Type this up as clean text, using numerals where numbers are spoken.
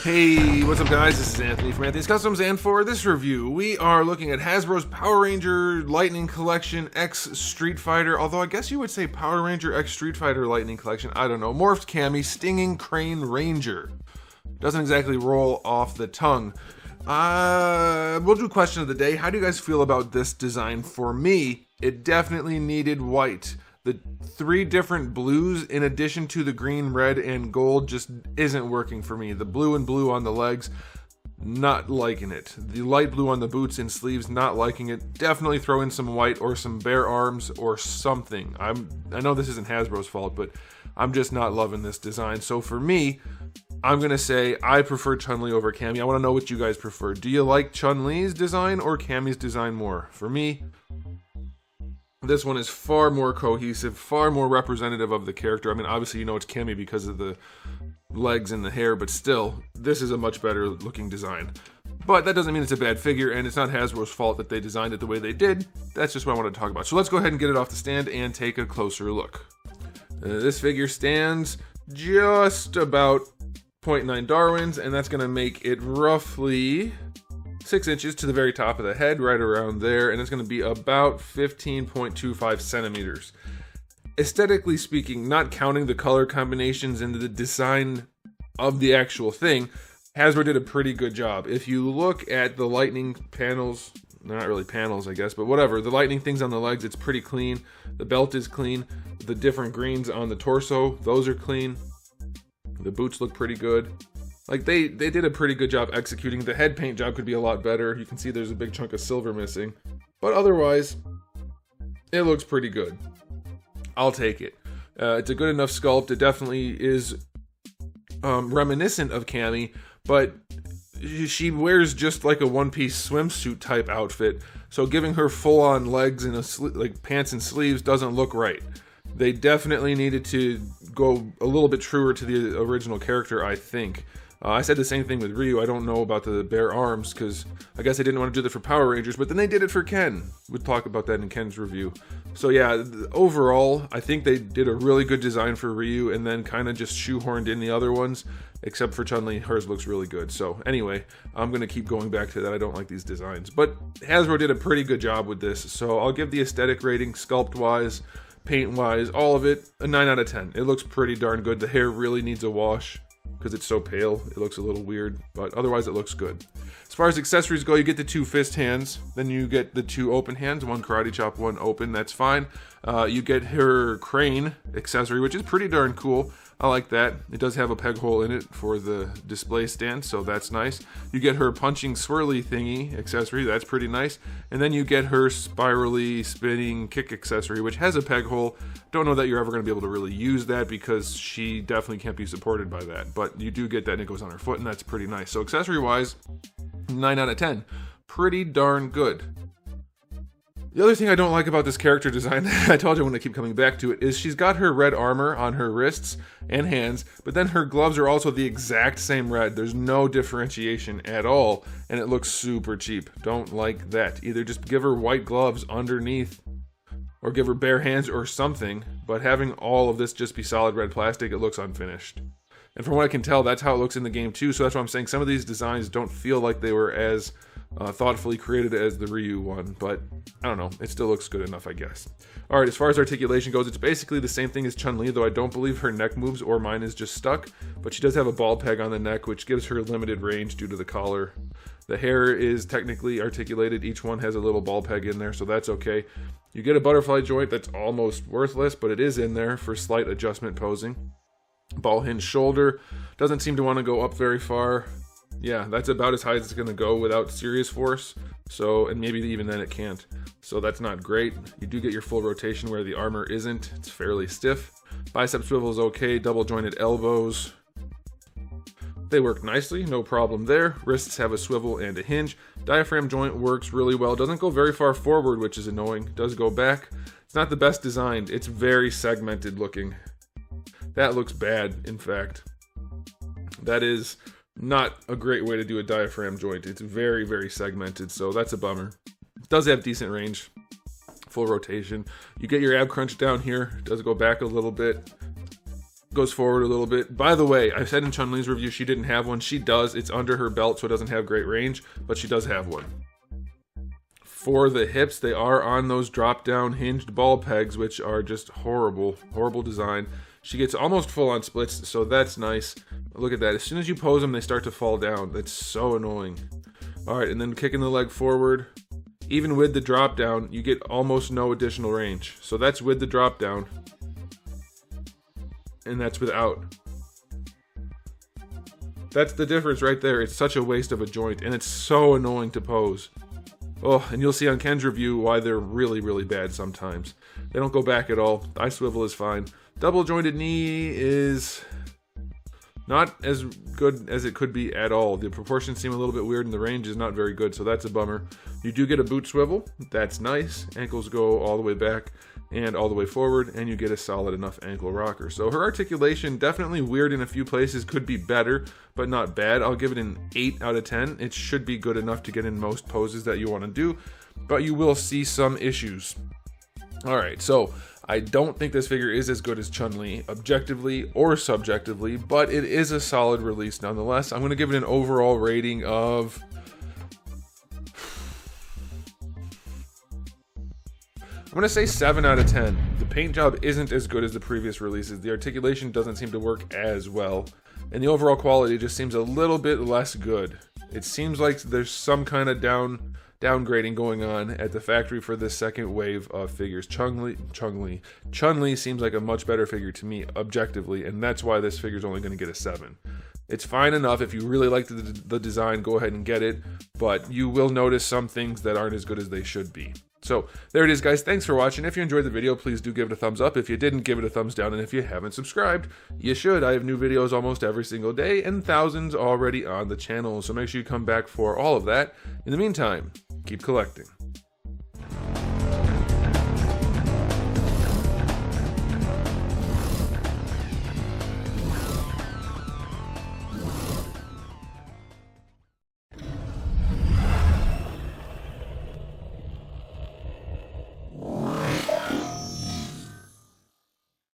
Hey, what's up guys? This is Anthony from Anthony's Customs, and for this review, we are looking at Hasbro's Power Ranger Lightning Collection X Street Fighter, although I guess you would say Power Ranger X Street Fighter Lightning Collection, I don't know, Morphed CAMMY Stinging Crane Ranger. Doesn't exactly roll off the tongue. We'll do question of the day. How do you guys feel about this design? For me, it definitely needed white. The three different blues in addition to the green, red, and gold just isn't working for me. The blue and blue on the legs, not liking it. The light blue on the boots and sleeves, not liking it. Definitely throw in some white or some bare arms or something. I know this isn't Hasbro's fault, but I'm just not loving this design. So for me, I'm going to say I prefer Chun-Li over CAMMY. I want to know what you guys prefer. Do you like Chun-Li's design or CAMMY's design more? For me, this one is far more cohesive, far more representative of the character. I mean, obviously you know it's CAMMY because of the legs and the hair, but still, this is a much better looking design. But that doesn't mean it's a bad figure, and it's not Hasbro's fault that they designed it the way they did. That's just what I want to talk about. So let's go ahead and get it off the stand and take a closer look. This figure stands just about 0.9 Darwins, and that's going to make it roughly 6 inches to the very top of the head, right around there, and it's going to be about 15.25 centimeters. Aesthetically speaking, not counting the color combinations and the design of the actual thing, Hasbro did a pretty good job. If you look at the lightning panels, not really panels I guess, but whatever, the lightning things on the legs, it's pretty clean. The belt is clean. The different greens on the torso, those are clean. The boots look pretty good. Like, they did a pretty good job executing. The head paint job could be a lot better. You can see there's a big chunk of silver missing. But otherwise, it looks pretty good. I'll take it. It's a good enough sculpt. It definitely is reminiscent of CAMMY, but she wears just like a one-piece swimsuit type outfit. So giving her full-on legs and like pants and sleeves doesn't look right. They definitely needed to go a little bit truer to the original character, I think. I said the same thing with Ryu. I don't know about the bare arms, because I guess they didn't want to do that for Power Rangers, but then they did it for Ken. We'll talk about that in Ken's review. So yeah, overall, I think they did a really good design for Ryu, and then kind of just shoehorned in the other ones, except for Chun-Li. Hers looks really good. So anyway, I'm going to keep going back to that. I don't like these designs. But Hasbro did a pretty good job with this, so I'll give the aesthetic rating, sculpt-wise, paint-wise, all of it, a 9 out of 10. It looks pretty darn good. The hair really needs a wash because it's so pale. It looks a little weird, but otherwise it looks good. As far as accessories go, you get the 2 fist hands, then you get the 2 open hands, 1 karate chop, 1 open, that's fine. You get her crane accessory, which is pretty darn cool. I like that. It does have a peg hole in it for the display stand, so that's nice. You get her punching swirly thingy accessory, that's pretty nice. And then you get her spirally spinning kick accessory, which has a peg hole. Don't know that you're ever going to be able to really use that because she definitely can't be supported by that. But you do get that and it goes on her foot, and that's pretty nice. So accessory-wise, 9 out of 10. Pretty darn good. The other thing I don't like about this character design, I told you I'm going to keep coming back to it, is she's got her red armor on her wrists and hands, but then her gloves are also the exact same red. There's no differentiation at all, and it looks super cheap. Don't like that. Either just give her white gloves underneath, or give her bare hands or something, but having all of this just be solid red plastic, it looks unfinished. And from what I can tell, that's how it looks in the game too, so that's why I'm saying some of these designs don't feel like they were as thoughtfully created as the Ryu one, but I don't know, it still looks good enough, I guess. Alright, as far as articulation goes, it's basically the same thing as Chun-Li, though I don't believe her neck moves or mine is just stuck, but she does have a ball peg on the neck, which gives her limited range due to the collar. The hair is technically articulated, each one has a little ball peg in there, so that's okay. You get a butterfly joint that's almost worthless, but it is in there for slight adjustment posing. Ball hinge shoulder, doesn't seem to want to go up very far. Yeah, that's about as high as it's going to go without serious force. So, and maybe even then it can't. So that's not great. You do get your full rotation where the armor isn't. It's fairly stiff. Bicep swivel is okay. Double jointed elbows, they work nicely, no problem there. Wrists have a swivel and a hinge. Diaphragm joint works really well. Doesn't go very far forward, which is annoying. Does go back. It's not the best designed. It's very segmented looking. That looks bad, in fact. That is not a great way to do a diaphragm joint. It's very, very segmented, so that's a bummer. It does have decent range, full rotation. You get your ab crunch down here. It does go back a little bit. goes forward a little bit. By the way, I said in Chun-Li's review she didn't have one. She does. It's under her belt, so it doesn't have great range, but she does have one. For the hips, they are on those drop-down hinged ball pegs, which are just horrible, horrible design. She gets almost full-on splits, so that's nice. Look at that. As soon as you pose them, they start to fall down. That's so annoying. All right, and then kicking the leg forward. Even with the drop-down, you get almost no additional range. So that's with the drop-down. And that's without. That's the difference right there. It's such a waste of a joint, and it's so annoying to pose. Oh, and you'll see on Ken's review why they're really, really bad sometimes. They don't go back at all. Eye swivel is fine. Double jointed knee is not as good as it could be at all. The proportions seem a little bit weird and the range is not very good, so that's a bummer. You do get a boot swivel. That's nice. Ankles go all the way back and all the way forward, and you get a solid enough ankle rocker. So her articulation, definitely weird in a few places, could be better, but not bad. I'll give it an 8 out of 10. It should be good enough to get in most poses that you want to do, but you will see some issues. All right, so I don't think this figure is as good as Chun-Li, objectively or subjectively, but it is a solid release nonetheless. I'm going to give it an overall rating of... I'm going to say 7 out of 10. The paint job isn't as good as the previous releases. The articulation doesn't seem to work as well. And the overall quality just seems a little bit less good. It seems like there's some kind of downgrading going on at the factory for this second wave of figures. Chun-Li seems like a much better figure to me objectively, and that's why this figure's only going to get a 7. It's fine enough. If you really like the design, go ahead and get it, but you will notice some things that aren't as good as they should be. So there it is, guys. Thanks for watching. If you enjoyed the video, please do give it a thumbs up. If you didn't, give it a thumbs down. And if you haven't subscribed, you should. I have new videos almost every single day and thousands already on the channel. So make sure you come back for all of that. In the meantime, keep collecting.